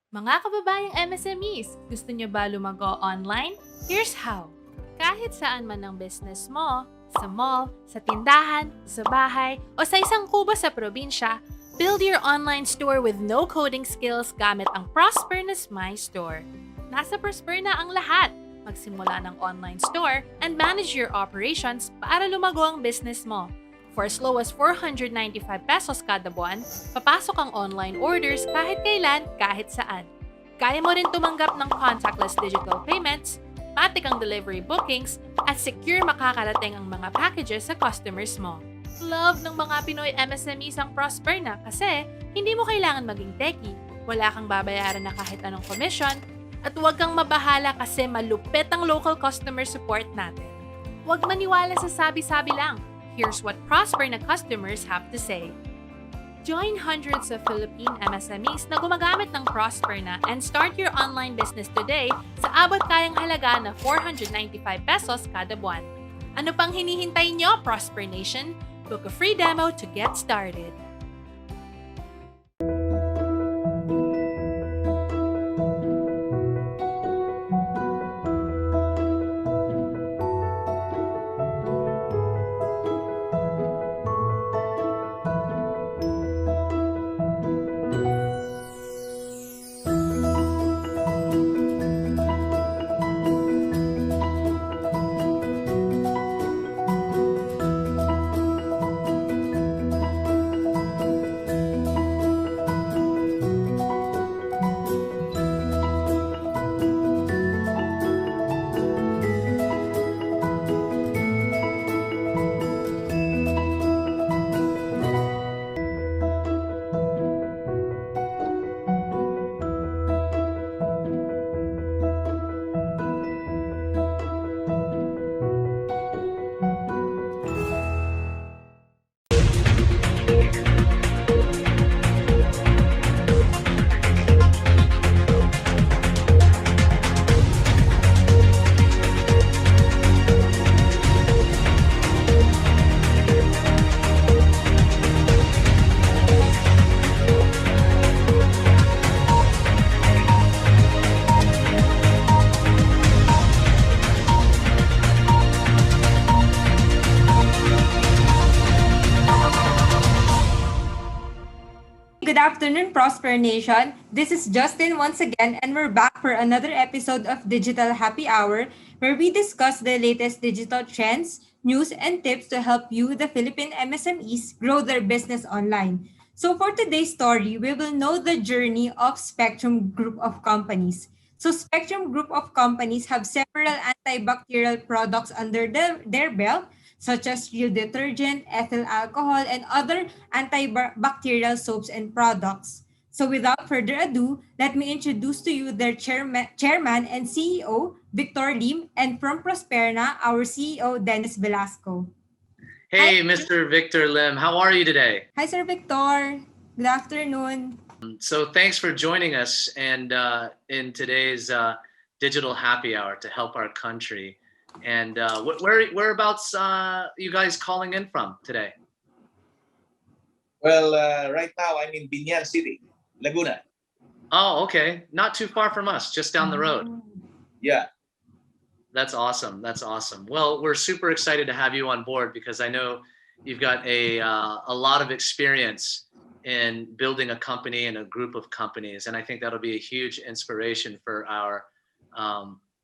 Mga kababayang MSMEs, gusto nyo ba lumago online? Here's how. Kahit saan man ang business mo, sa mall, sa tindahan, sa bahay, o sa isang kubo sa probinsya, build your online store with no coding skills gamit ang Prosperna My Store. Nasa Prosperna ang lahat. Magsimula ng online store and manage your operations para lumago ang business mo. For as low as 495 pesos kada buwan, papasok ang online orders kahit kailan, kahit saan. Kaya mo rin tumanggap ng contactless digital payments, matik ang delivery bookings, at secure makakarating ang mga packages sa customers mo. Love ng mga Pinoy MSMEs ang Prosperna kasi hindi mo kailangan maging techie, wala kang babayaran na kahit anong commission, at huwag kang mabahala kasi malupit ang local customer support natin. Huwag maniwala sa sabi-sabi lang. Here's what Prosperna customers have to say. Join hundreds of Philippine MSMEs na gumagamit ng Prosperna and start your online business today sa abot kayang halaga na 495 pesos kada buwan. Ano pang hinihintay nyo, Prosper Nation? Book a free demo to get started. Good afternoon, Prosper Nation. This is Justine once again, and we're back for another episode of Digital Happy Hour, where we discuss the latest digital trends, news, and tips to help you, the Philippine MSMEs, grow their business online. So, for today's story, we will know the journey of Spectrum Group of Companies. So, Spectrum Group of Companies have several antibacterial products under their belt, such as real detergent, ethyl alcohol, and other antibacterial soaps and products. So without further ado, let me introduce to you their chairman and CEO, Victor Lim, and from Prosperna, our CEO, Dennis Velasco. Hi, Hey, Mr. Victor Lim, how are you today? hi, Sir Victor. Good afternoon. So thanks for joining us and in today's digital happy hour to help our country. And whereabouts you guys calling in from today? Well, right now I'm in Binyan City, Laguna. Oh, okay, not too far from us, just down the road. Yeah. That's awesome. That's awesome. Well, we're super excited to have you on board because I know you've got a lot of experience in building a company and a group of companies, and I think that'll be a huge inspiration for our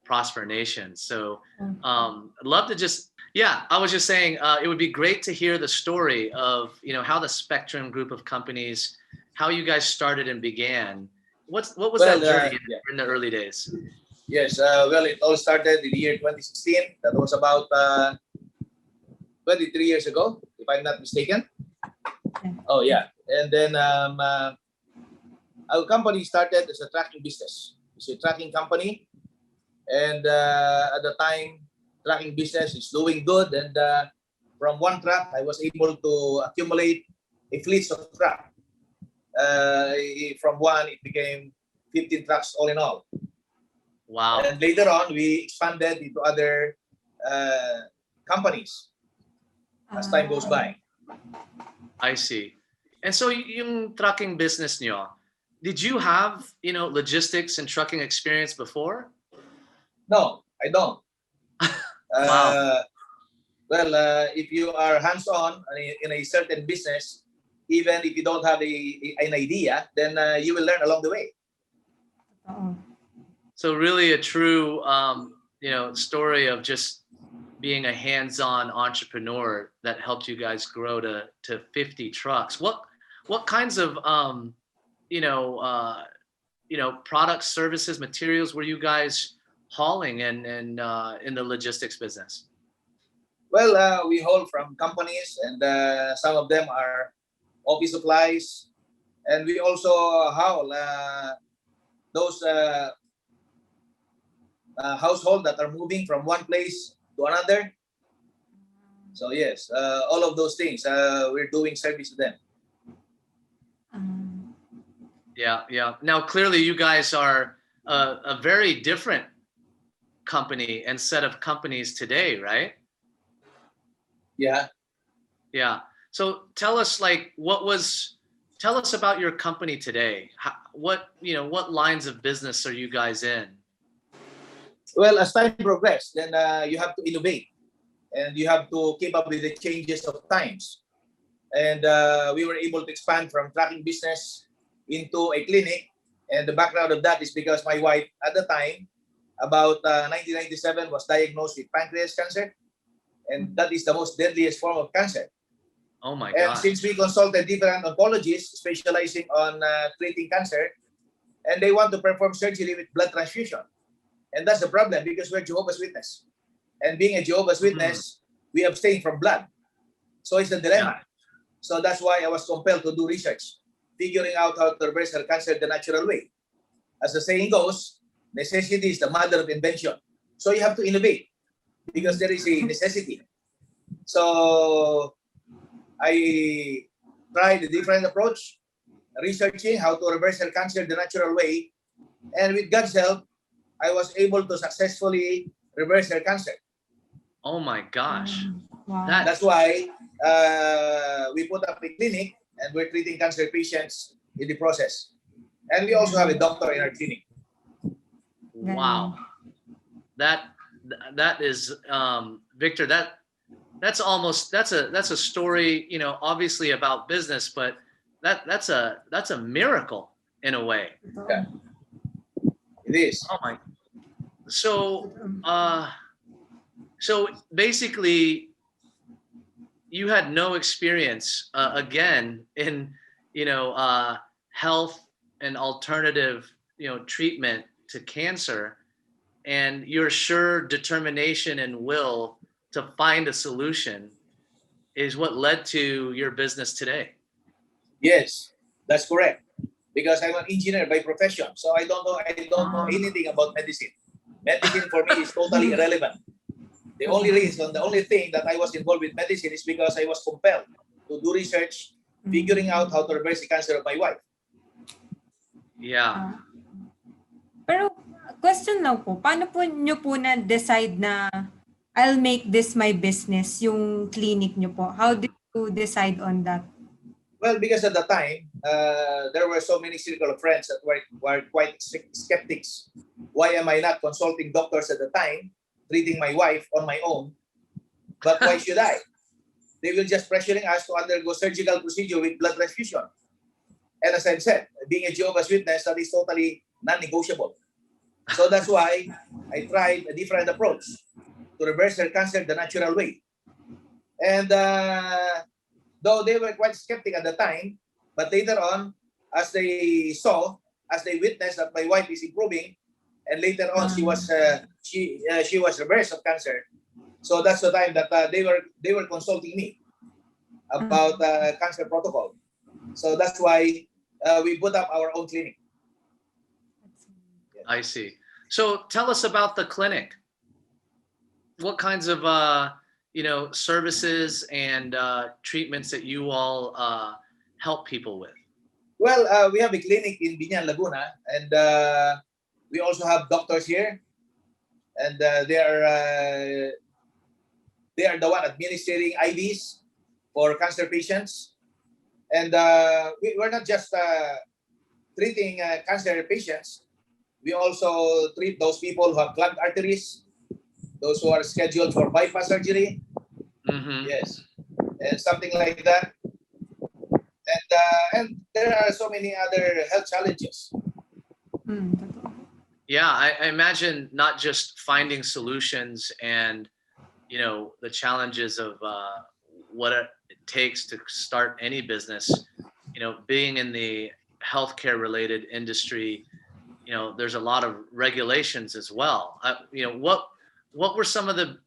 Prosper Nation. So I'd love to I was just saying it would be great to hear the story of how the Spectrum Group of companies, how you guys started and began. What was Well, that journey yeah. in the early days? Yes. Well, it all started in the year 2016. That was about 23 years ago, if I'm not mistaken. Oh, yeah. And then our company started as a tracking business. It's a tracking company. And at the time, tracking business is doing good. And from one truck, I was able to accumulate a fleet of trucks. From one, it became 15 trucks all in all. Wow. And later on, we expanded into other companies as time goes by. I see. And so yung trucking business nyo, did you have, logistics and trucking experience before? No, I don't. Wow. Well, if you are hands-on in a certain business, even if you don't have an idea, then you will learn along the way. Oo. So really a true, story of just being a hands-on entrepreneur that helped you guys grow to 50 trucks. What kinds of, products, services, materials were you guys hauling and in the logistics business? Well, we haul from companies, and some of them are office supplies, and we also haul those household that are moving from one place to another. So yes, all of those things we're doing service to them. Um, Yeah. Now, clearly, you guys are a very different company and set of companies today, right? Yeah. Yeah. So tell us, tell us about your company today. What lines of business are you guys in? Well, as time progresses, then you have to innovate, and you have to keep up with the changes of times. And we were able to expand from trucking business into a clinic. And the background of that is because my wife at the time, about 1997, was diagnosed with pancreas cancer. And that is the most deadliest form of cancer. Oh my And gosh. since we consulted different oncologists specializing on treating cancer, and they want to perform surgery with blood transfusion. And that's the problem, because we're Jehovah's Witness. And being a Jehovah's Witness, we abstain from blood. So it's a dilemma. So that's why I was compelled to do research, figuring out how to reverse her cancer the natural way. As the saying goes, necessity is the mother of invention. So you have to innovate, because there is a necessity. So I tried a different approach, researching how to reverse her cancer the natural way. And with God's help, I was able to successfully reverse her cancer. Oh my gosh. wow. That's why we put up a clinic, and we're treating cancer patients in the process. And we also have a doctor in our clinic. Wow. That is Victor, that's a story, obviously about business, but that's a miracle in a way. Yeah. It is. Oh my. So basically you had no experience again in health and alternative treatment to cancer, and your sure determination and will to find a solution is what led to your business today. Yes, that's correct. Because I'm an engineer by profession, so I don't know anything about medicine. Medicine for me is totally irrelevant. The only thing that I was involved with medicine is because I was compelled to do research, figuring out how to reverse the cancer of my wife. Yeah. Pero question lang po, paano po nyo po na-decide na I'll make this my business, yung clinic nyo po? How did you decide on that? Well, because at the time, there were so many circle of friends that were quite skeptics. Why am I not consulting doctors at the time, treating my wife on my own? But why should I? They will just pressuring us to undergo surgical procedure with blood transfusion. And as I've said, being a Jehovah's Witness, that is totally non-negotiable. So that's why I tried a different approach to reverse her cancer the natural way. And though they were quite skeptic at the time, but later on, as they witnessed that my wife is improving, and later on she was reversed of cancer. So that's the time that they were consulting me about cancer protocol. So that's why we put up our own clinic. I see. So tell us about the clinic. What kinds of services and treatments that you all help people with? Well, we have a clinic in Binyan, Laguna, and we also have doctors here, and they are the one administering IVs for cancer patients. And we're not just treating cancer patients, we also treat those people who have clogged arteries, those who are scheduled for bypass surgery. Mm-hmm. Yes, and something like that. And there are so many other health challenges. Totoo. Yeah, I imagine not just finding solutions and the challenges of what it takes to start any business. Being in the healthcare related industry, there's a lot of regulations as well. What were some of the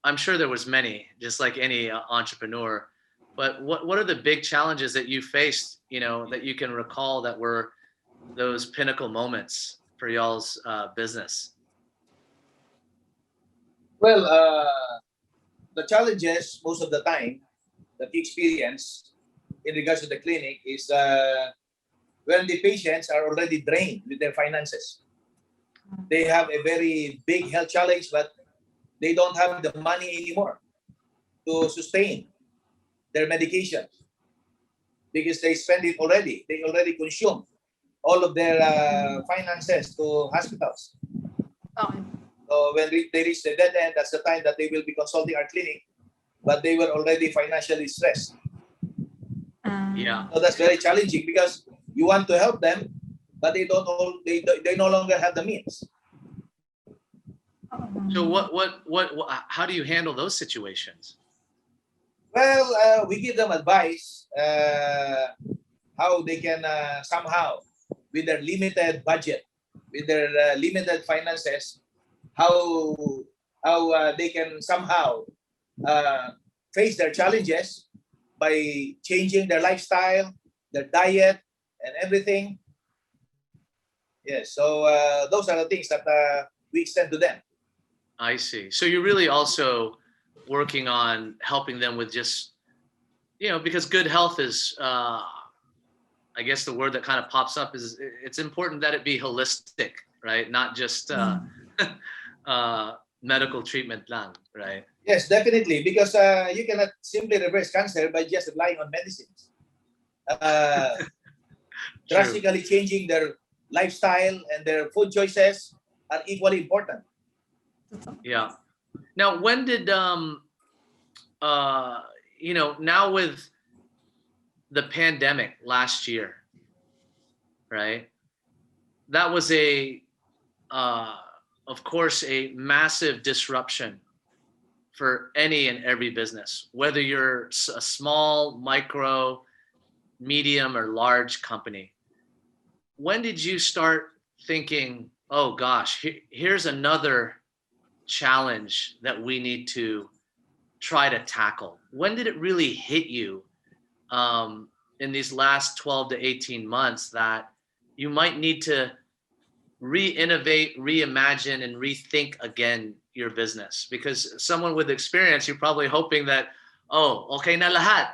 I'm sure there was many, just like any entrepreneur. But what are the big challenges that you faced? That you can recall that were those pinnacle moments for y'all's business. Well, the challenges most of the time that you experience in regards to the clinic is when the patients are already drained with their finances. They have a very big health challenge, but they don't have the money anymore to sustain their medication because they spend it already. They already consume all of their finances to hospitals. Okay. So when they reach the dead end, that's the time that they will be consulting our clinic, but they were already financially stressed. Yeah. So that's very challenging because you want to help them, but they no longer have the means. So how do you handle those situations? Well, we give them advice how they can somehow, with their limited budget, with their limited finances, how they can somehow face their challenges by changing their lifestyle, their diet, and everything. Yes, so those are the things that we extend to them. I see. So you're really also working on helping them with just, because good health is, I guess the word that kind of pops up is it's important that it be holistic, right? Not just medical treatment lang, right? Yes, definitely, because you cannot simply reverse cancer by just relying on medicines. Drastically changing their lifestyle and their food choices are equally important. Yeah. Now, when did now with the pandemic last year, right? That was of course, a massive disruption for any and every business, whether you're a small, micro, medium, or large company. When did you start thinking, oh gosh, here's another challenge that we need to try to tackle? When did it really hit you in these last 12 to 18 months that you might need to re-innovate, reimagine, and rethink again your business? Because someone with experience, you're probably hoping that, oh, okay na lahat,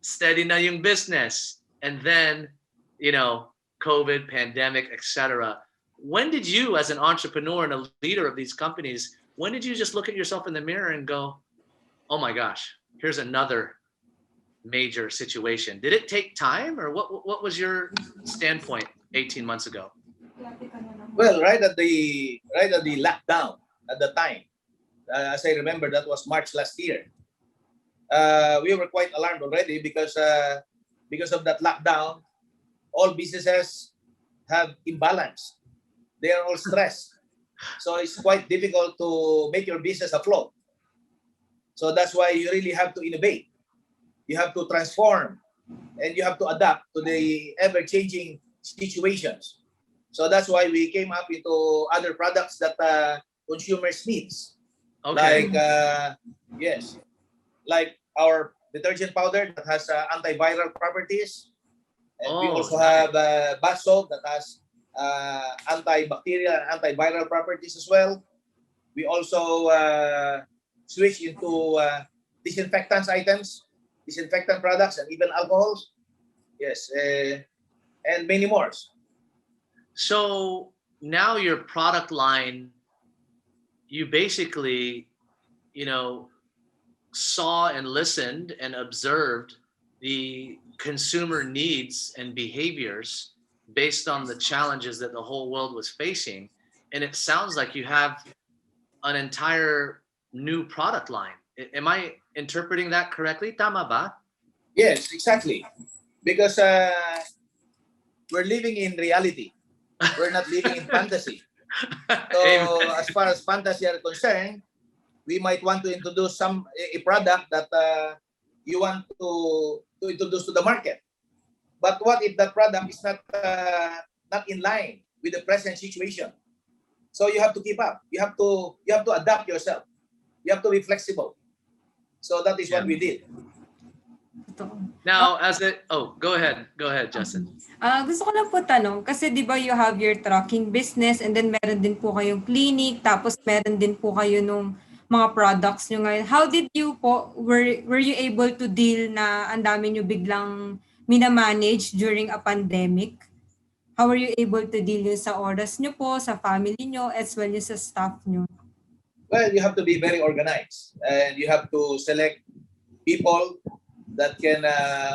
steady na yung business. And then, COVID, pandemic, etc. When did you, as an entrepreneur and a leader of these companies, when did you just look at yourself in the mirror and go, oh my gosh, here's another major situation? Did it take time, or what was your standpoint 18 months ago? Well, right at the lockdown at the time, as I remember, that was March last year. We were quite alarmed already because of that lockdown. All businesses have imbalance. They are all stressed, so it's quite difficult to make your business afloat. So that's why you really have to innovate. You have to transform, and you have to adapt to the ever-changing situations. So that's why we came up into other products that consumers needs. Okay. Like our detergent powder that has antiviral properties, and we also nice. have bath soap that has antibacterial and antiviral properties as well. We also switch into disinfectant products, and even alcohols. Yes, and many more. So now your product line, you basically, saw and listened and observed the consumer needs and behaviors based on the challenges that the whole world was facing. And it sounds like you have an entire new product line. Am I interpreting that correctly? Tama ba? Yes, exactly. Because we're living in reality. We're not living in fantasy. So Amen. as far as fantasy are concerned, we might want to introduce a product that you want to introduce to the market. But what if that product is not in line with the present situation? So you have to keep up. You have to adapt yourself. You have to be flexible. So that is what we did. Now, go ahead, Justin. Gusto ko lang po tanong, kasi di ba you have your trucking business and then meron din po kayong clinic, tapos meron din po kayo nung mga products nyo ngayon. How did you po, were you able to deal na ang dami nyo biglang minamanage during a pandemic? How were you able to deal yun sa oras nyo po, sa family nyo, as well as sa staff nyo? Well, you have to be very organized and you have to select people that can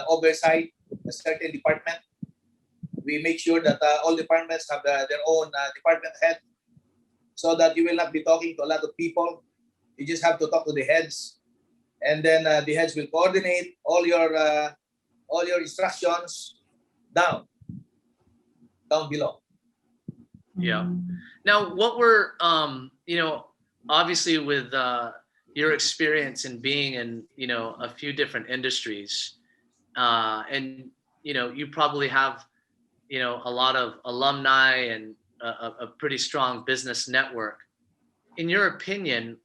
oversight a certain department. We make sure that all departments have their own department head so that you will not be talking to a lot of people. You just have to talk to the heads, and then the heads will coordinate all your instructions down below. Yeah. Now, what were obviously with your experience in being in a few different industries, and you probably have a lot of alumni and a pretty strong business network. In your opinion,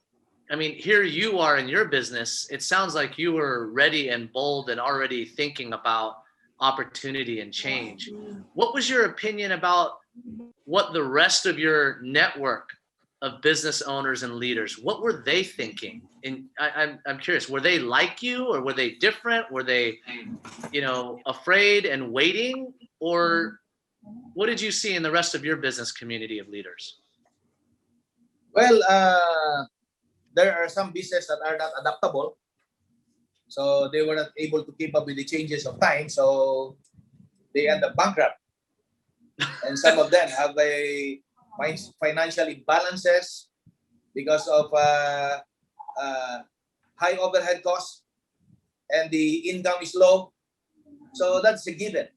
I mean, here you are in your business. It sounds like you were ready and bold and already thinking about opportunity and change. What was your opinion about what the rest of your network of business owners and leaders, what were they thinking? And I'm curious, were they like you, or were they different? Were they, afraid and waiting? Or what did you see in the rest of your business community of leaders? Well, there are some businesses that are not adaptable. So they were not able to keep up with the changes of time. So they end up bankrupt. And some of them have a financial imbalances because of high overhead costs and the income is low. So that's a given.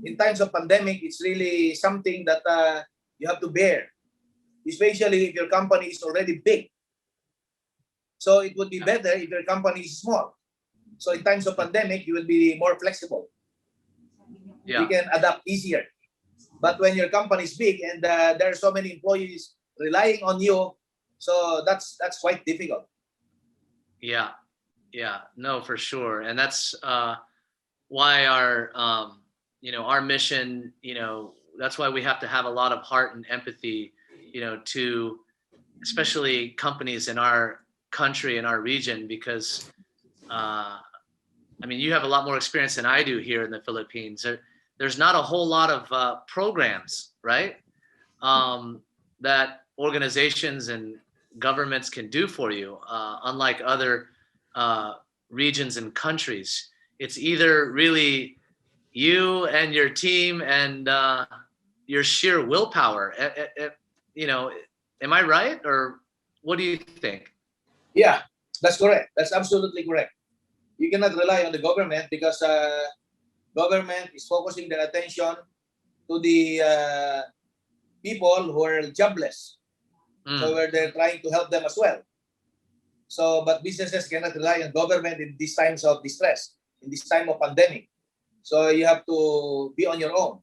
In times of pandemic, it's really something that you have to bear, especially if your company is already big. So it would be better if your company is small. So in times of pandemic, you will be more flexible. Yeah. You can adapt easier. But when your company is big and there are so many employees relying on you, so that's quite difficult. Yeah, no, for sure. And that's why our mission, that's why we have to have a lot of heart and empathy, to especially companies in our country, in our region, because you have a lot more experience than I do here in the Philippines. There's not a whole lot of programs, right? That organizations and governments can do for you, unlike other regions and countries. It's either really you and your team and your sheer willpower. Am I right, or what do you think? Yeah, that's correct. That's absolutely correct. You cannot rely on the government because government is focusing their attention to the people who are jobless. So where they're trying to help them as well. So, but businesses cannot rely on government in these times of distress, in this time of pandemic. So you have to be on your own.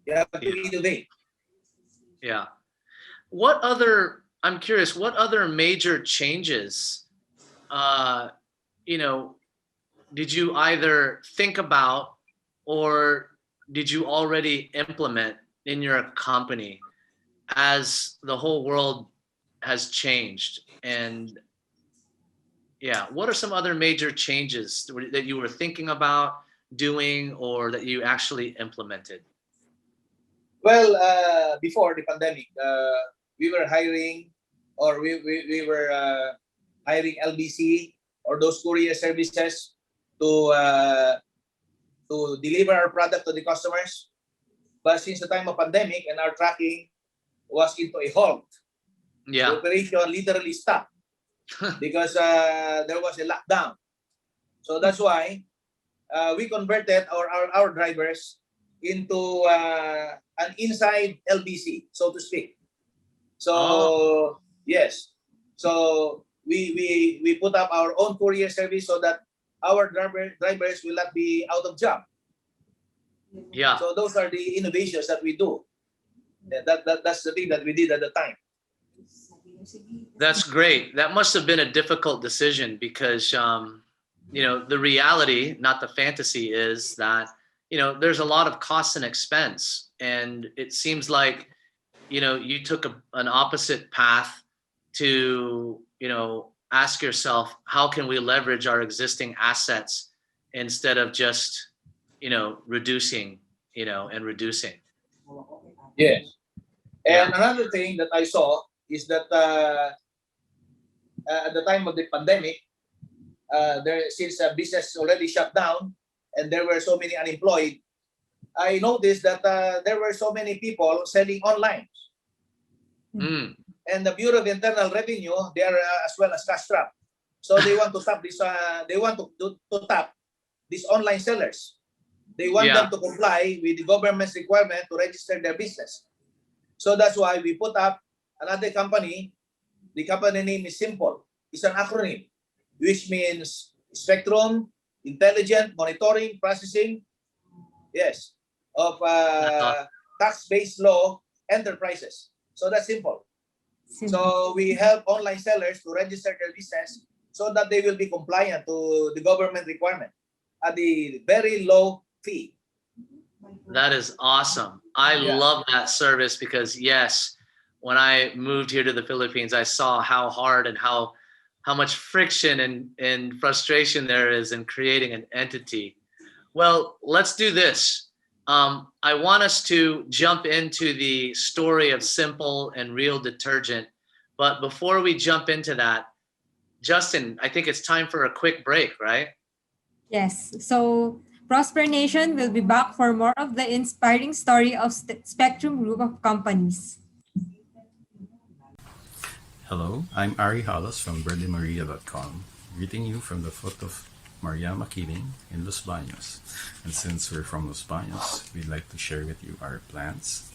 You have to innovate. Yeah. I'm curious, what other major changes, did you either think about or did you already implement in your company as the whole world has changed? And what are some other major changes that you were thinking about doing or that you actually implemented? Well, before the pandemic, we were hiring, or we were hiring LBC or those courier services to to deliver our product to the customers. But since the time of pandemic and our tracking was into a halt, the Yeah. operation literally stopped because there was a lockdown. So that's why we converted our drivers into an inside LBC, so to speak. So yes, so we put up our own courier service so that our drivers will not be out of job. Yeah. So those are the innovations that we do. Yeah, that's the thing that we did at the time. That's great. That must have been a difficult decision because, the reality, not the fantasy, is that, there's a lot of cost and expense. And it seems like, you took an opposite path to, ask yourself, how can we leverage our existing assets instead of just, reducing, and reducing. Yes. Yeah. And another thing that I saw is that at the time of the pandemic, since business already shut down and there were so many unemployed, I noticed that there were so many people selling online. Mm. And the Bureau of Internal Revenue, they are as well as cash trap. So they want to stop this. They want to tap these online sellers. They want them to comply with the government's requirement to register their business. So that's why we put up another company. The company name is simple. It's an acronym, which means Spectrum Intelligent Monitoring Processing, yes, of tax-based law enterprises. So that's simple. So we help online sellers to register their business so that they will be compliant to the government requirement at the very low fee. That is awesome. I love that service because, yes, when I moved here to the Philippines, I saw how hard and how much friction and frustration there is in creating an entity. Well, let's do this. I want us to jump into the story of Simple and Real Detergent. But before we jump into that, Justin, I think it's time for a quick break, right? Yes. So Prosper Nation will be back for more of the inspiring story of Spectrum Group of Companies. Hello, I'm Ari Halas from VerdeMaria.com, greeting you from the foot of Maria Makiling in Los Baños. And since we're from Los Baños, we'd like to share with you our plans.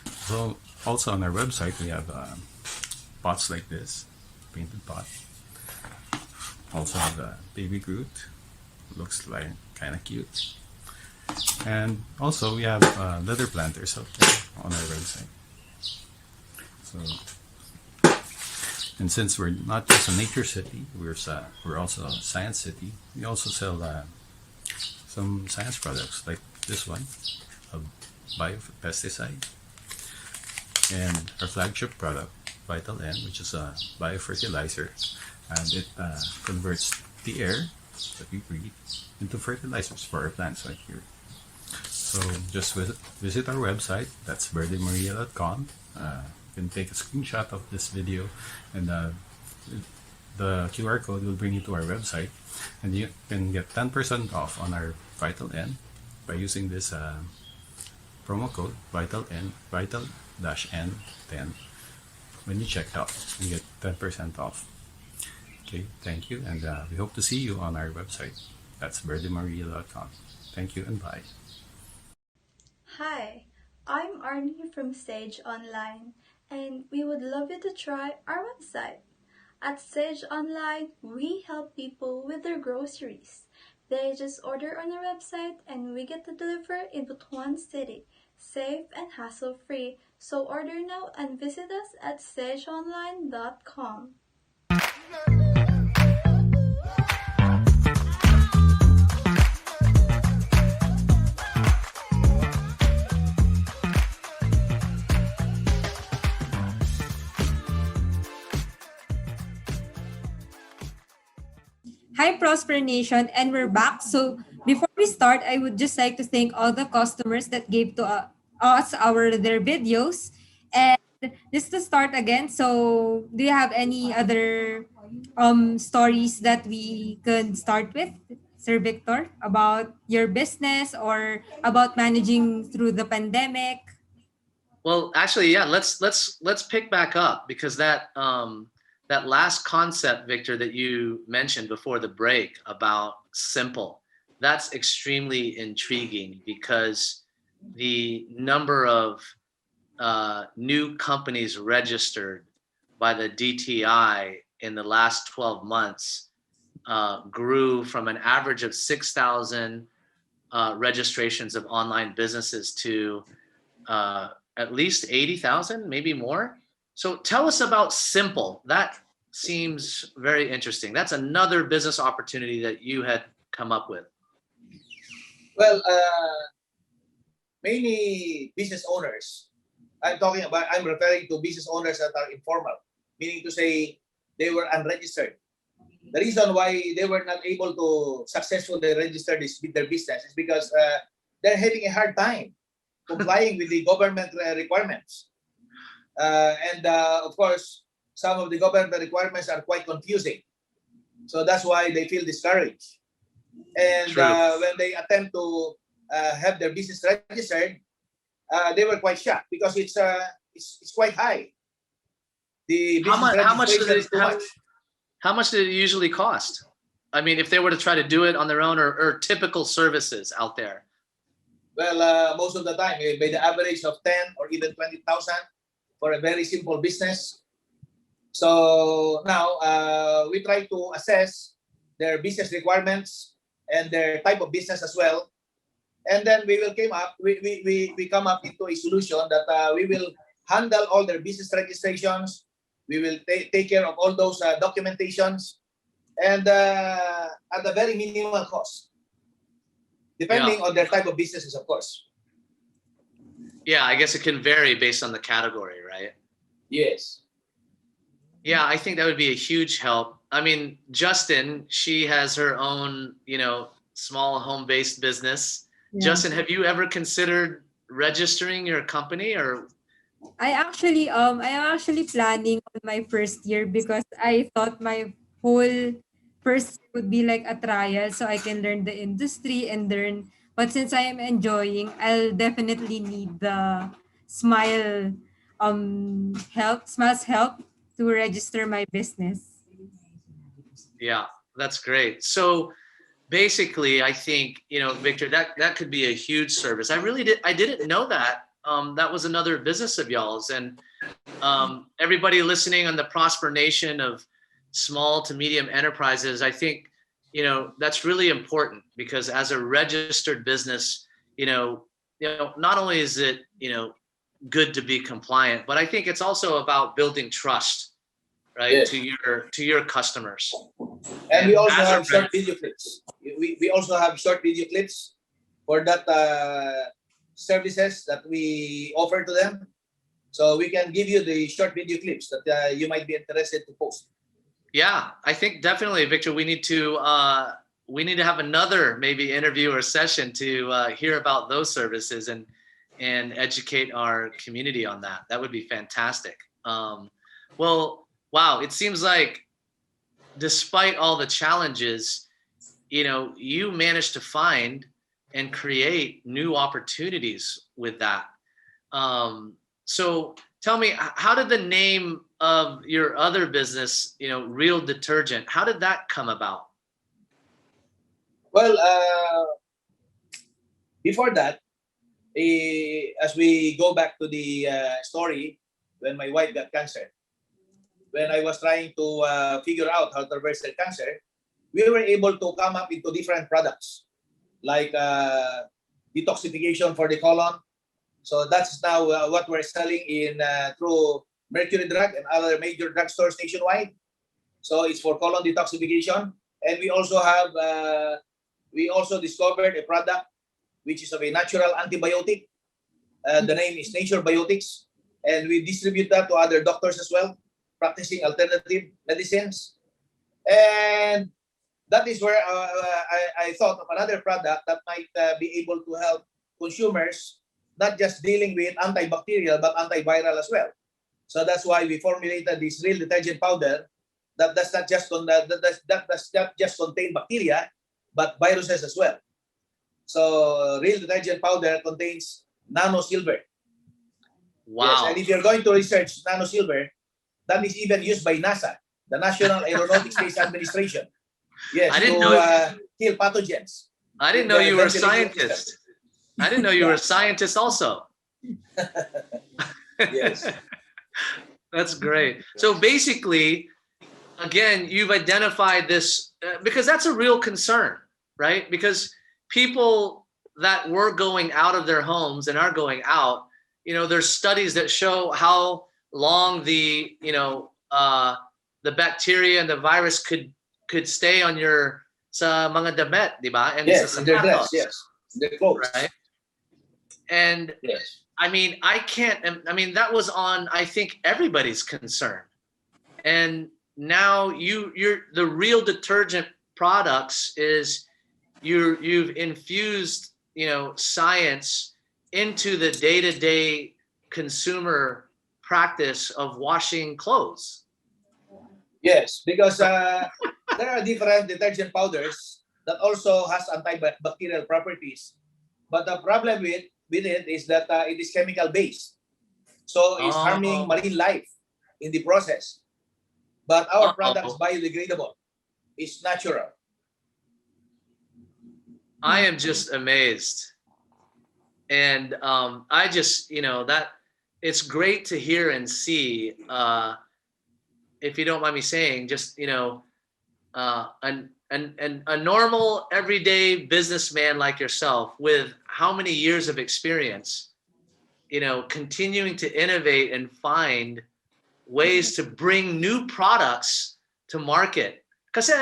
So also on our website, we have pots like this, painted pot. Also have a baby Groot, looks like kind of cute. And also we have leather planters out there on our website. So, and since we're not just a nature city, we're also a science city. We also sell some science products like this one, a biopesticide, and our flagship product, Vital N, which is a biofertilizer, and it converts the air that we breathe into fertilizers for our plants right here. So just visit our website, that's verdemaria.com. You can take a screenshot of this video, and the QR code will bring you to our website, and you can get 10% off on our Vital N by using this promo code Vital-N10. When you check out, you get 10% off. Okay, thank you, and we hope to see you on our website. That's verdemaria.com. Thank you and bye. Hi, I'm Arnie from Sage Online, and we would love you to try our website. At Sage Online, we help people with their groceries. They just order on our website and we get to deliver in Butuan City, safe and hassle-free. So order now and visit us at sageonline.com. Hi, Prosper Nation, and we're back. So before we start, I would just like to thank all the customers that gave to us their videos. And just to start again, so do you have any other stories that we could start with? Sir Victor, about your business or about managing through the pandemic? Well, actually, yeah. Let's pick back up because that last concept, Victor, that you mentioned before the break about simple, that's extremely intriguing because the number of new companies registered by the DTI in the last 12 months grew from an average of 6,000 registrations of online businesses to at least 80,000, maybe more. So tell us about Simple. That seems very interesting. That's another business opportunity that you had come up with. Well, many business owners, I'm referring to business owners that are informal, meaning to say they were unregistered. The reason why they were not able to successfully register their business is because they're having a hard time complying with the government requirements. And of course, some of the government requirements are quite confusing. So that's why they feel discouraged. And when they attempt to have their business registered, they were quite shocked because it's quite high. The business registration is too much. How much did it usually cost? I mean, if they were to try to do it on their own or typical services out there. Well, most of the time, by the average of 10 or even 20,000 for a very simple business. So now we try to assess their business requirements and their type of business as well. And then we will come up into a solution that we will handle all their business registrations. We will take care of all those documentations and at a very minimal cost, depending on their type of businesses, of course. Yeah, I guess it can vary based on the category, right? Yes. Yeah, I think that would be a huge help. I mean, Justine, she has her own, small home-based business. Yeah. Justine, have you ever considered registering your company or? I am actually planning on my first year because I thought my whole first year would be like a trial so I can learn the industry and learn. But since I am enjoying, I'll definitely need the Smile's help to register my business. Yeah, that's great. So basically, I think, Victor, that could be a huge service. I didn't know that. That was another business of y'all's. And everybody listening on the Prosper Nation of small to medium enterprises, I think, that's really important because as a registered business, not only is it, good to be compliant, but I think it's also about building trust, right? Yes. to your customers. And we also have short video clips. We also have short video clips for that services that we offer to them. So we can give you the short video clips that you might be interested to post. Yeah, I think definitely, Victor, we need to have another maybe interview or session to hear about those services and educate our community on that. That would be fantastic. Well, wow, it seems like despite all the challenges, you managed to find and create new opportunities with that. So tell me, how did the name of your other business, Real Detergent, how did that come about? Well, before that, as we go back to the story, when my wife got cancer, when I was trying to figure out how to reverse the cancer, we were able to come up into different products like detoxification for the colon. So that's now what we're selling in through Mercury Drug and other major drugstores nationwide. So it's for colon detoxification. And we also discovered a product which is of a natural antibiotic. The name is Nature Biotics. And we distribute that to other doctors as well, practicing alternative medicines. And that is where I thought of another product that might be able to help consumers, not just dealing with antibacterial, but antiviral as well. So that's why we formulated this Real Detergent powder that does not just contain bacteria, but viruses as well. So real detergent powder contains nano silver. Wow. Yes, and if you're going to research nano silver, that is even used by NASA, the National Aeronautics Space Administration. Yes, I didn't to know. kill pathogens. I didn't know you were a scientist. I didn't know you were a scientist also. Yes. That's great. So basically, again, you've identified this because that's a real concern, right? Because people that were going out of their homes and are going out, there's studies that show how long the bacteria and the virus could stay on your sa mga damit, di ba? And yes, sa in their dress, sapatos, yes, their clothes, right? And yes. I mean, that was on, I think, everybody's concern. And now you're the real detergent products is you've infused, science into the day-to-day consumer practice of washing clothes. Yes, because there are different detergent powders that also has antibacterial properties. But the problem with it is that it is chemical based. So it's harming marine life in the process. But our product is biodegradable. It's natural. I am just amazed. And I just, that it's great to hear and see, if you don't mind me saying, just, a normal everyday businessman like yourself with how many years of experience, continuing to innovate and find ways to bring new products to market. Kasi,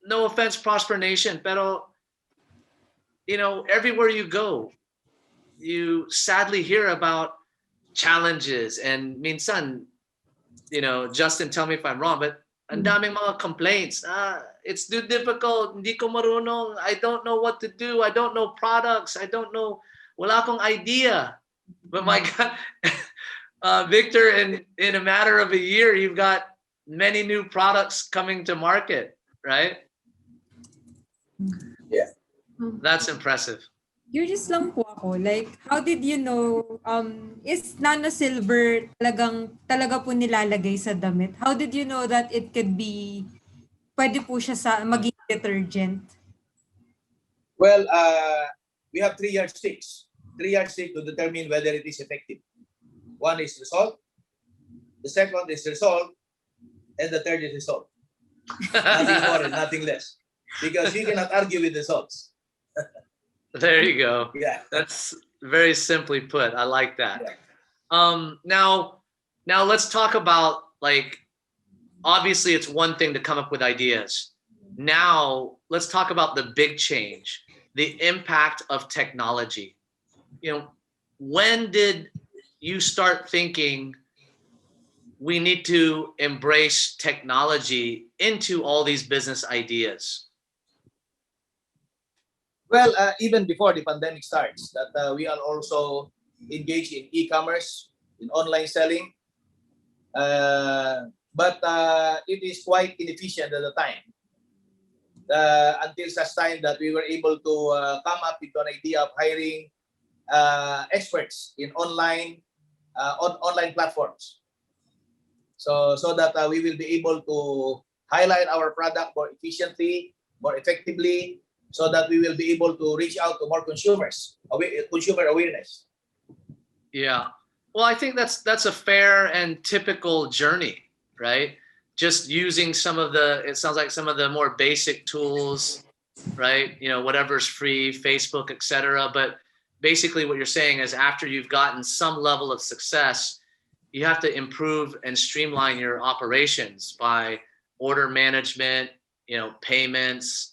no offense, Prosper Nation, pero, everywhere you go, you sadly hear about challenges and minsan, Justin, tell me if I'm wrong, but ang daming mga complaints. It's too difficult. Hindi ko marunong. I don't know what to do. I don't know products. I don't know. Wala akong idea. But my God, Victor, in a matter of a year, you've got many new products coming to market, right? Yeah. That's impressive. Curious lang po ako, like, how did you know, is nano silver talaga po nilalagay sa damit? How did you know that it could be, pwede po siya maging detergent? Well, we have 3 yardsticks. 3 yardsticks to determine whether it is effective. One is result, the second is result, and the third is result. Nothing more and nothing less. Because you cannot argue with results. There you go. Yeah. That's very simply put. I like that. Yeah. Now let's talk about, like, obviously it's one thing to come up with ideas. Now let's talk about the big change, the impact of technology. When did you start thinking we need to embrace technology into all these business ideas? Well, even before the pandemic starts, that we are also engaged in e-commerce, in online selling. But it is quite inefficient at the time. Until such time that we were able to come up with an idea of hiring experts in online platforms. So that we will be able to highlight our product more efficiently, more effectively, so that we will be able to reach out to more consumers, consumer awareness. Yeah. Well, I think that's a fair and typical journey, right? Just using it sounds like some of the more basic tools, right? Whatever's free, Facebook, etc. But basically what you're saying is after you've gotten some level of success, you have to improve and streamline your operations by order management, payments,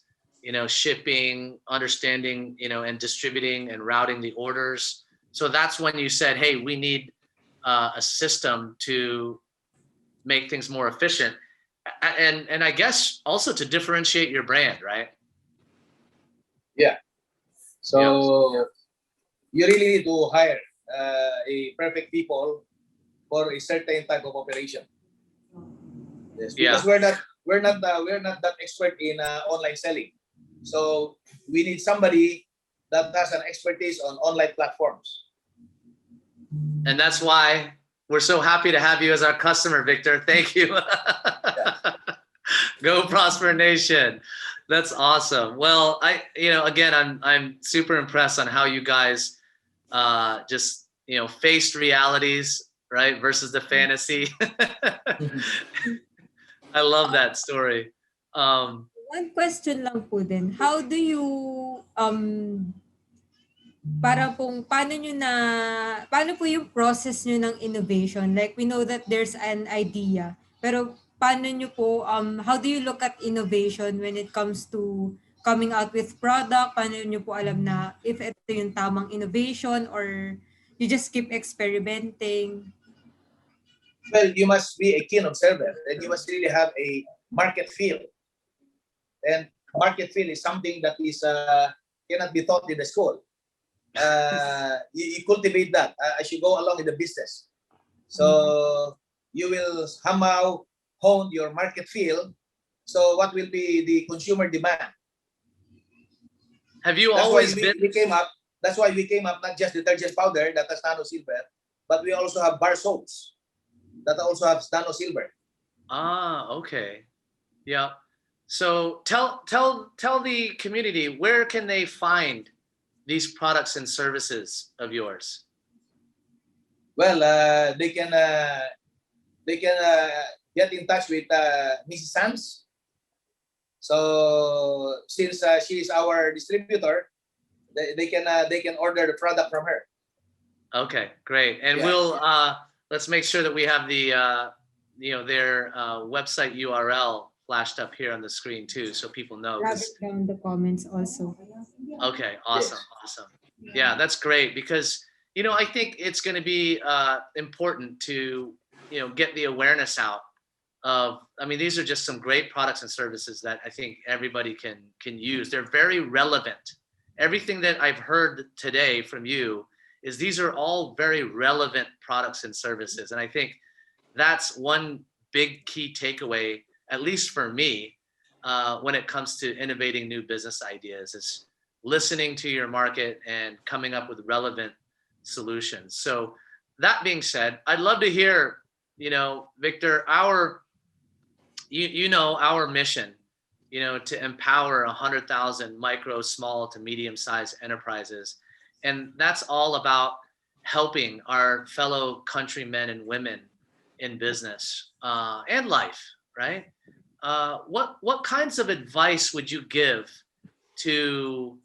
shipping, understanding, and distributing and routing the orders. So that's when you said, hey, we need a system to make things more efficient. And I guess also to differentiate your brand, right? Yeah. So you really need to hire a perfect people for a certain type of operation. Yes, because we're not that expert in online selling. So we need somebody that has an expertise on online platforms. And that's why we're so happy to have you as our customer, Victor. Thank you. Go Prosper Nation. That's awesome. Well, again, I'm super impressed on how you guys just faced realities, right, versus the fantasy. I love that story. One question lang po din. How do you paano po yung process nyo ng innovation? Like, we know that there's an idea, pero paano nyo po, how do you look at innovation when it comes to coming out with product? Paano nyo po alam na if ito yung tamang innovation or you just keep experimenting? Well, you must be a keen observer, and you must really have a market feel. And market feel is something that is cannot be taught in the school. You cultivate that as you go along in the business. So you will somehow hone your market feel. So what will be the consumer demand? Have you That's always why been? we came up. That's why we came up not just detergent powder that has nano silver, but we also have bar soaps that also have nano silver. Ah, okay. Yeah. So tell the community, where can they find these products and services of yours? Well, they can get in touch with Mrs. Sams. So since she is our distributor, they can order the product from her. Okay, great. And Yeah. we'll let's make sure that we have the their website URL flashed up here on the screen too, so people know. Grab it down in the comments also. Okay, awesome, awesome. Yeah, that's great because I think it's going to be important to get the awareness out of. I mean, these are just some great products and services that I think everybody can use. They're very relevant. Everything that I've heard today from you is these are all very relevant products and services, and I think that's one big key takeaway, at least for me, when it comes to innovating new business ideas, is listening to your market and coming up with relevant solutions. So that being said, I'd love to hear, Victor, our mission, to empower 100,000 micro, small to medium-sized enterprises. And that's all about helping our fellow countrymen and women in business and life, right? What kinds of advice would you give to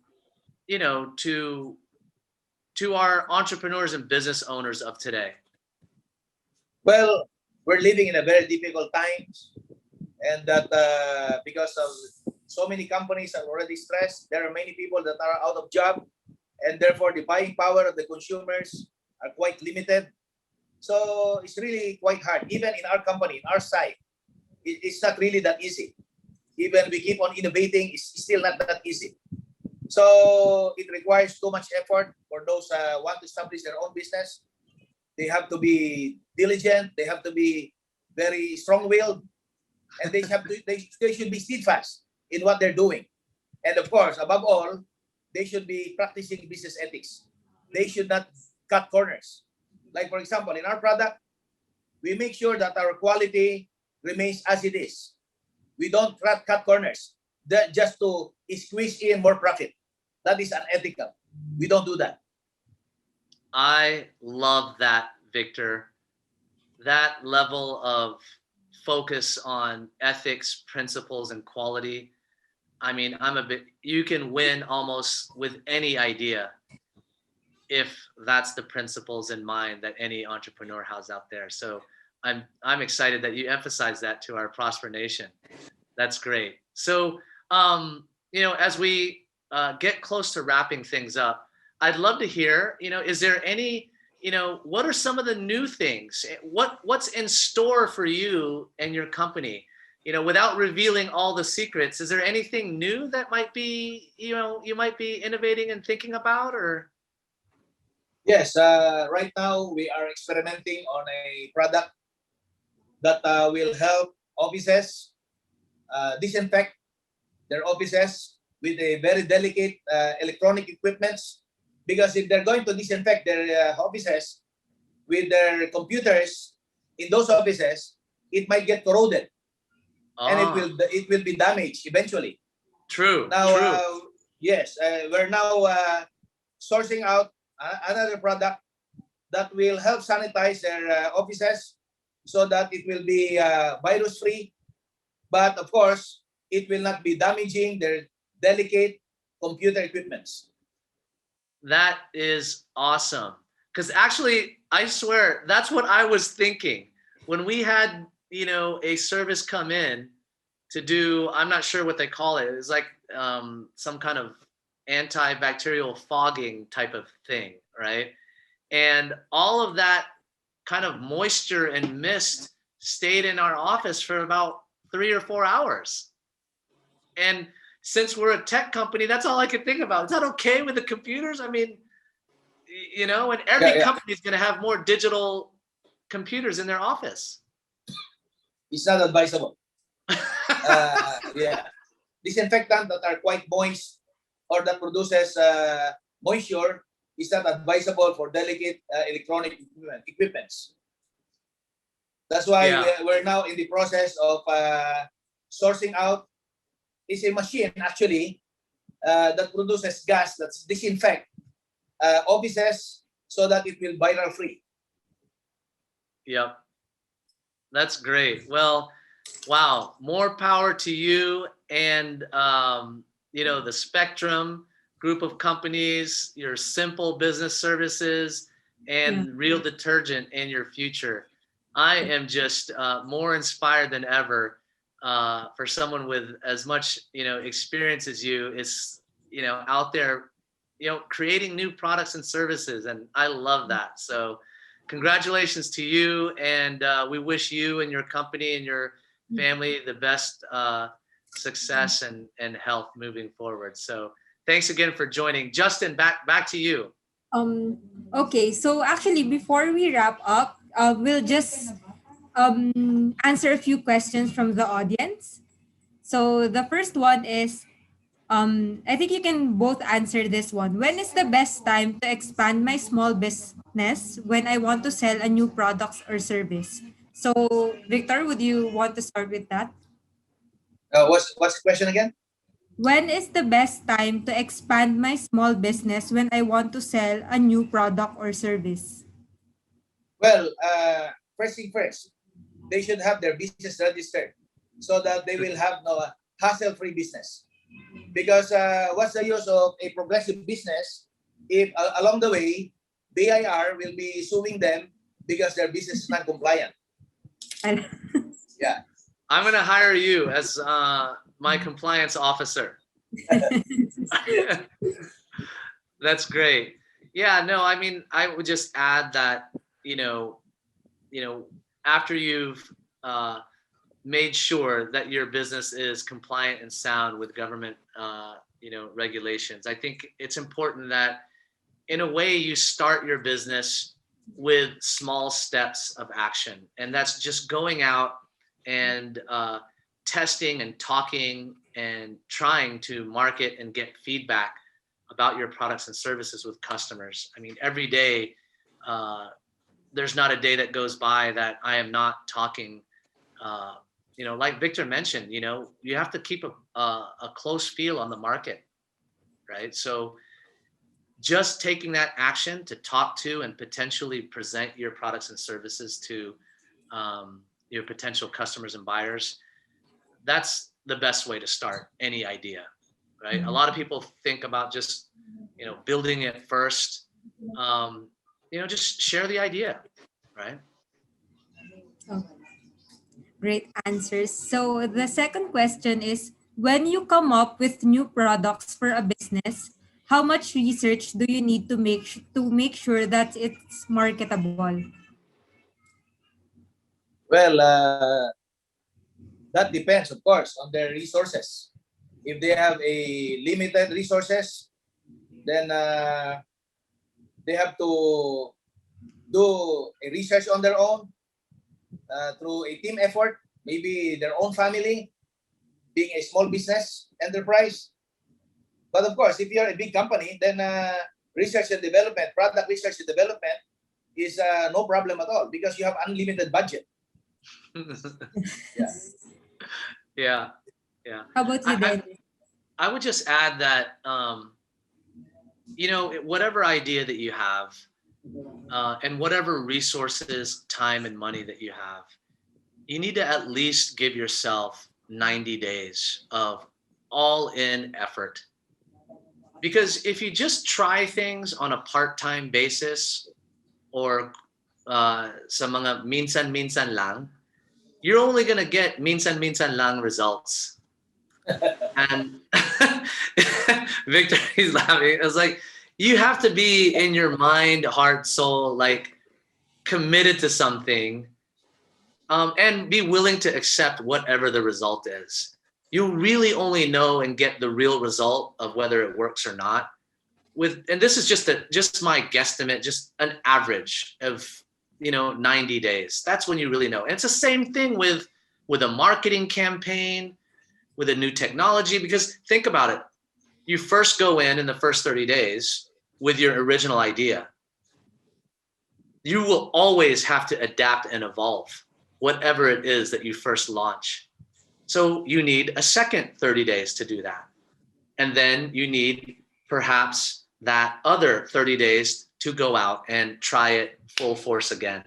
our entrepreneurs and business owners of today? Well, we're living in a very difficult times, and that because of so many companies are already stressed, there are many people that are out of job, and therefore the buying power of the consumers are quite limited. So it's really quite hard. Even in our company, in our side, it's not really that easy. Even we keep on innovating, it's still not that easy. So it requires too much effort for those who want to establish their own business. They have to be diligent. They have to be very strong-willed, and they should be steadfast in what they're doing. And of course, above all, they should be practicing business ethics. They should not cut corners. Like for example, in our product, we make sure that our quality remains as it is. We don't cut corners just to squeeze in more profit. That is unethical. We don't do that. I love that, Victor. That level of focus on ethics, principles, and quality. I mean, you can win almost with any idea if that's the principles in mind that any entrepreneur has out there. So I'm excited that you emphasize that to our Prosper Nation. That's great. So, as we get close to wrapping things up, I'd love to hear, is there any, what are some of the new things? What's in store for you and your company? Without revealing all the secrets, is there anything new that might be, you might be innovating and thinking about, or? Yes, right now we are experimenting on a product that will help offices disinfect their offices with a very delicate electronic equipments, because if they're going to disinfect their offices with their computers in those offices, it might get corroded and it will be damaged eventually. True. Now, True. yes, we're now sourcing out another product that will help sanitize their offices so that it will be virus free. But of course, it will not be damaging their delicate computer equipments. That is awesome. Because actually, I swear, that's what I was thinking. When we had, a service come in to do, I'm not sure what they call it. It's like some kind of antibacterial fogging type of thing, right? And all of that kind of moisture and mist stayed in our office for about 3 or 4 hours. And since we're a tech company, that's all I could think about. Is that okay with the computers? I mean, and every company is going to have more digital computers in their office. It's not advisable. Disinfectant that are quite moist or that produces moisture is not advisable for delicate electronic equipments. That's why we're now in the process of sourcing out. It's a machine actually that produces gas that's disinfect offices so that it will viral free. Yep. That's great. Well, wow, more power to you and, the Spectrum group of companies, your Simple Business Services, and Real Detergent in your future. I am just more inspired than ever for someone with as much, experience as you is, out there, creating new products and services. And I love that. So congratulations to you. And we wish you and your company and your family the best success and health moving forward. So thanks again for joining. Justin, back to you. Okay, so actually, before we wrap up, we'll just answer a few questions from the audience. So the first one is, I think you can both answer this one. When is the best time to expand my small business when I want to sell a new product or service? So, Victor, would you want to start with that? What's the question again? When is the best time to expand my small business when I want to sell a new product or service? Well, first thing first, they should have their business registered so that they will have no hassle-free business. Because what's the use of a progressive business if along the way, BIR will be suing them because their business is not compliant? Yeah. I'm going to hire you as my compliance officer. That's great. Yeah, no, I mean, I would just add that, after you've made sure that your business is compliant and sound with government, regulations, I think it's important that in a way you start your business with small steps of action. And that's just going out and testing and talking and trying to market and get feedback about your products and services with customers. I mean, every day, there's not a day that goes by that I am not talking, like Victor mentioned, you have to keep a close feel on the market, right? So just taking that action to talk to and potentially present your products and services to your potential customers and buyers, that's the best way to start any idea, right? A lot of people think about just, building it first. Just share the idea, right? Oh, great answers. So the second question is, when you come up with new products for a business, how much research do you need to make sure that it's marketable? Well, that depends, of course, on their resources. If they have a limited resources, then they have to do a research on their own through a team effort, maybe their own family, being a small business enterprise. But of course, if you're a big company, then research and development, product research and development is no problem at all because you have unlimited budget. Yeah. Yeah, yeah. How about you, I, Dennis? I would just add that, whatever idea that you have, and whatever resources, time, and money that you have, you need to at least give yourself 90 days of all in effort. Because if you just try things on a part-time basis or sa mga minsan-minsan lang, you're only going to get minsan-minsan lang results. And Victor, he's laughing. It's like, you have to be in your mind, heart, soul, like committed to something, and be willing to accept whatever the result is. You really only know and get the real result of whether it works or not and this is just my guesstimate, just an average of 90 days. That's when you really know. And it's the same thing with a marketing campaign, with a new technology, because think about it. You first go in the first 30 days with your original idea. You will always have to adapt and evolve whatever it is that you first launch. So you need a second 30 days to do that. And then you need perhaps that other 30 days to go out and try it full force again.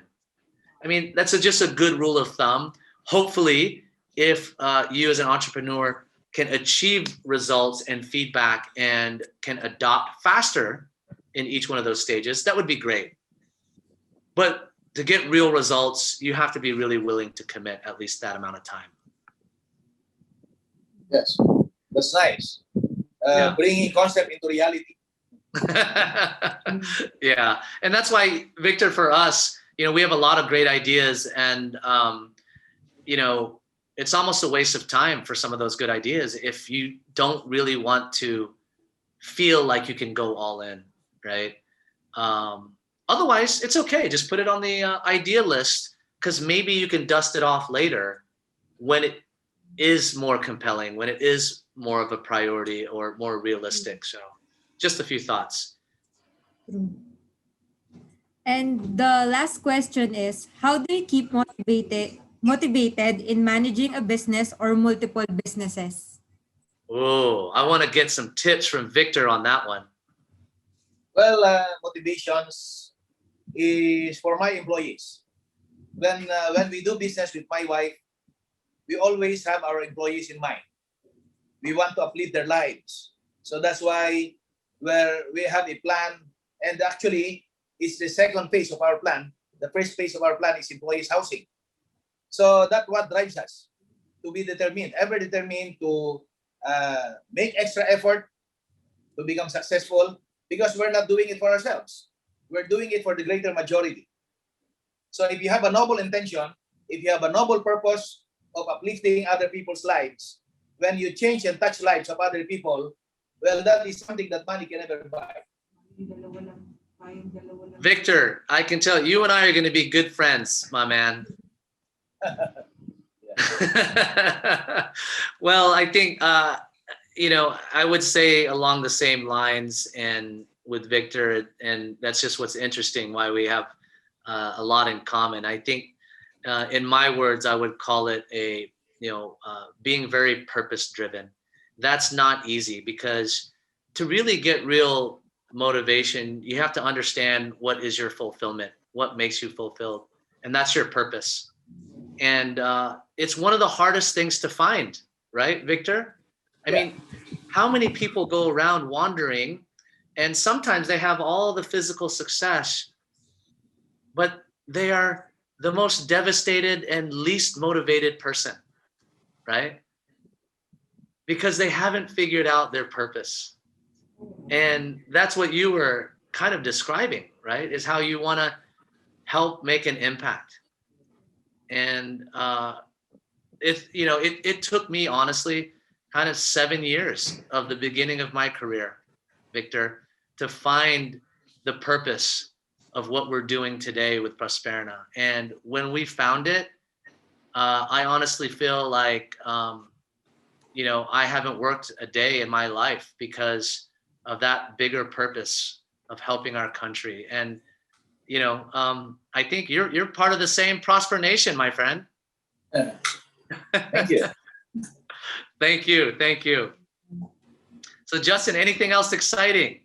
I mean, that's just a good rule of thumb. Hopefully, if you as an entrepreneur can achieve results and feedback and can adopt faster in each one of those stages, that would be great. But to get real results, you have to be really willing to commit at least that amount of time. Yes, that's nice. Yeah. Bringing concept into reality. Yeah, and that's why, Victor, for us, we have a lot of great ideas, and it's almost a waste of time for some of those good ideas if you don't really want to feel like you can go all in, right? Otherwise, it's okay. Just put it on the idea list, because maybe you can dust it off later when it is more compelling, when it is more of a priority or more realistic. So just a few thoughts. And the last question is, how do you keep motivated in managing a business or multiple businesses? Oh, I want to get some tips from Victor on that one. Well, motivations is for my employees. When we do business with my wife, we always have our employees in mind. We want to uplift their lives. So that's why we have a plan, and actually it's the second phase of our plan. The first phase of our plan is employees housing. So that's what drives us to be determined, ever determined to make extra effort to become successful, because we're not doing it for ourselves. We're doing it for the greater majority. So if you have a noble intention, if you have a noble purpose of uplifting other people's lives, when you change and touch lives of other people, well, that is something that money can never buy. Victor, I can tell you and I are going to be good friends, my man. Well, I think, I would say along the same lines and with Victor, and that's just what's interesting, why we have a lot in common. I think, in my words, I would call it being very purpose driven. That's not easy, because to really get real motivation, you have to understand what is your fulfillment, what makes you fulfilled, and that's your purpose. And it's one of the hardest things to find, right, Victor? I mean, how many people go around wandering, and sometimes they have all the physical success, but they are the most devastated and least motivated person, right? Because they haven't figured out their purpose. And that's what you were kind of describing, right? Is how you want to help make an impact. And it took me, honestly, kind of 7 years of the beginning of my career, Victor, to find the purpose of what we're doing today with Prosperna. And when we found it, I honestly feel like, you know, I haven't worked a day in my life because of that bigger purpose of helping our country. And you know, I think you're part of the same Prosper Nation, my friend. Thank you. Thank you. So Justin, anything else exciting?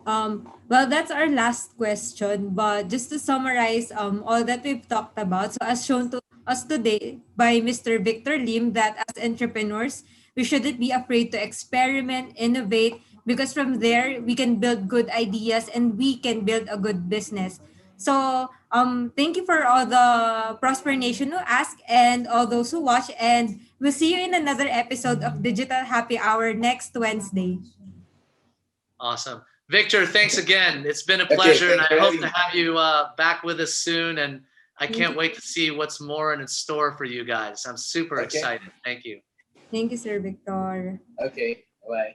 Well, that's our last question. But just to summarize all that we've talked about, so as shown to us today by Mr. Victor Lim, that as entrepreneurs, we shouldn't be afraid to experiment, innovate, because from there we can build good ideas and we can build a good business. So thank you for all the Prosper Nation who ask and all those who watch. And we'll see you in another episode of Digital Happy Hour next Wednesday. Awesome. Victor, thanks again. It's been a Okay, pleasure, and thank I you. hope to have you back with us soon. And I can't you. wait to see what's more in store for you guys. I'm super Okay. excited. Thank you. Thank you, Sir Victor. Okay. Bye.